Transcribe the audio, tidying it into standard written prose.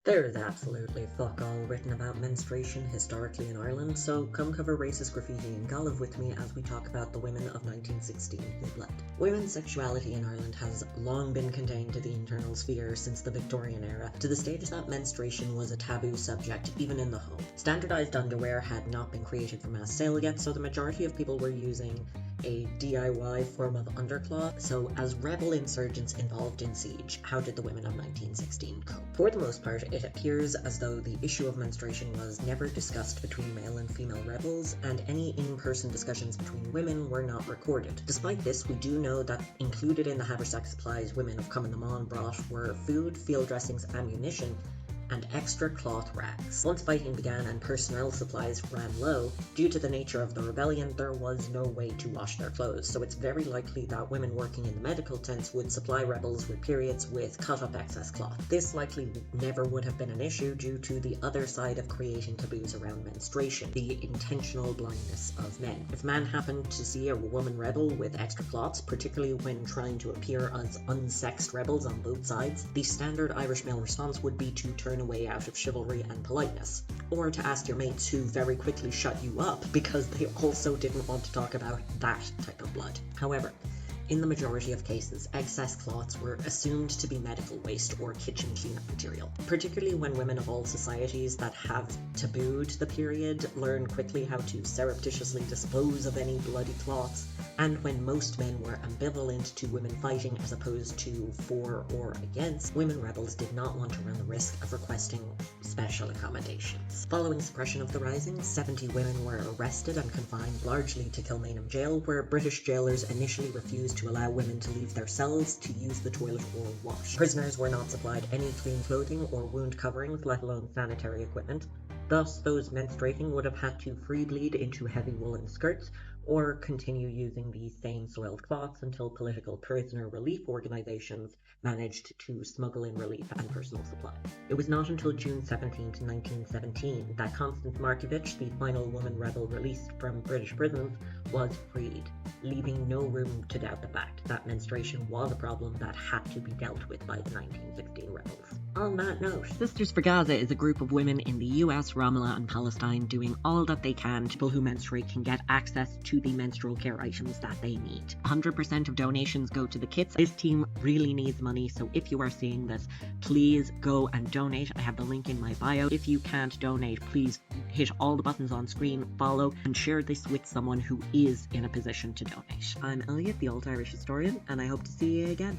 There is absolutely fuck all written about menstruation historically in Ireland, so come cover racist graffiti and Gaelic with me as we talk about the women of 1916 in blood. Women's sexuality in Ireland has long been contained to the internal sphere since the Victorian era, to the stage that menstruation was a taboo subject even in the home. Standardised underwear had not been created for mass sale yet, so the majority of people were using a DIY form of undercloth. So as rebel insurgents involved in siege, how did the women of 1916 cope? For the most part, it appears as though the issue of menstruation was never discussed between male and female rebels, and any in-person discussions between women were not recorded. Despite this, we do know that included in the haversack supplies women of Cumann na mBan brought were food, field dressings, ammunition, and extra cloth rags. Once fighting began and personnel supplies ran low, due to the nature of the rebellion, there was no way to wash their clothes, so it's very likely that women working in the medical tents would supply rebels with periods with cut-up excess cloth. This likely never would have been an issue due to the other side of creating taboos around menstruation, the intentional blindness of men. If a man happened to see a woman rebel with extra cloths, particularly when trying to appear as unsexed rebels on both sides, the standard Irish male response would be to turn away out of chivalry and politeness, or to ask your mates who very quickly shut you up because they also didn't want to talk about that type of blood. However, in the majority of cases, excess cloths were assumed to be medical waste or kitchen cleanup material, particularly when women of all societies that have tabooed the period learn quickly how to surreptitiously dispose of any bloody cloths, and when most men were ambivalent to women fighting as opposed to for or against, women rebels did not want to run the risk of requesting special accommodations. Following suppression of the rising, 70 women were arrested and confined largely to Kilmainham Jail, where British jailers initially refused to allow women to leave their cells to use the toilet or wash. Prisoners were not supplied any clean clothing or wound coverings, let alone sanitary equipment. Thus, those menstruating would have had to free bleed into heavy woolen skirts or continue using these same soiled cloths until political prisoner relief organizations managed to smuggle in relief and personal supplies. It was not until June 17, 1917 that Constance Markievicz, the final woman rebel released from British prisons, was freed, leaving no room to doubt the fact that menstruation was a problem that had to be dealt with by the 1916 rebels. On that note, Sisters for Gaza is a group of women in the US, Ramallah and Palestine doing all that they can to people who menstruate can get access to the menstrual care items that they need. 100% of donations go to the kits. This team really needs money, so if you are seeing this, please go and donate. I have the link in my bio. If you can't donate, please hit all the buttons on screen, follow, and share this with someone who is in a position to donate. I'm Elliot, the Old Irish historian, and I hope to see you again.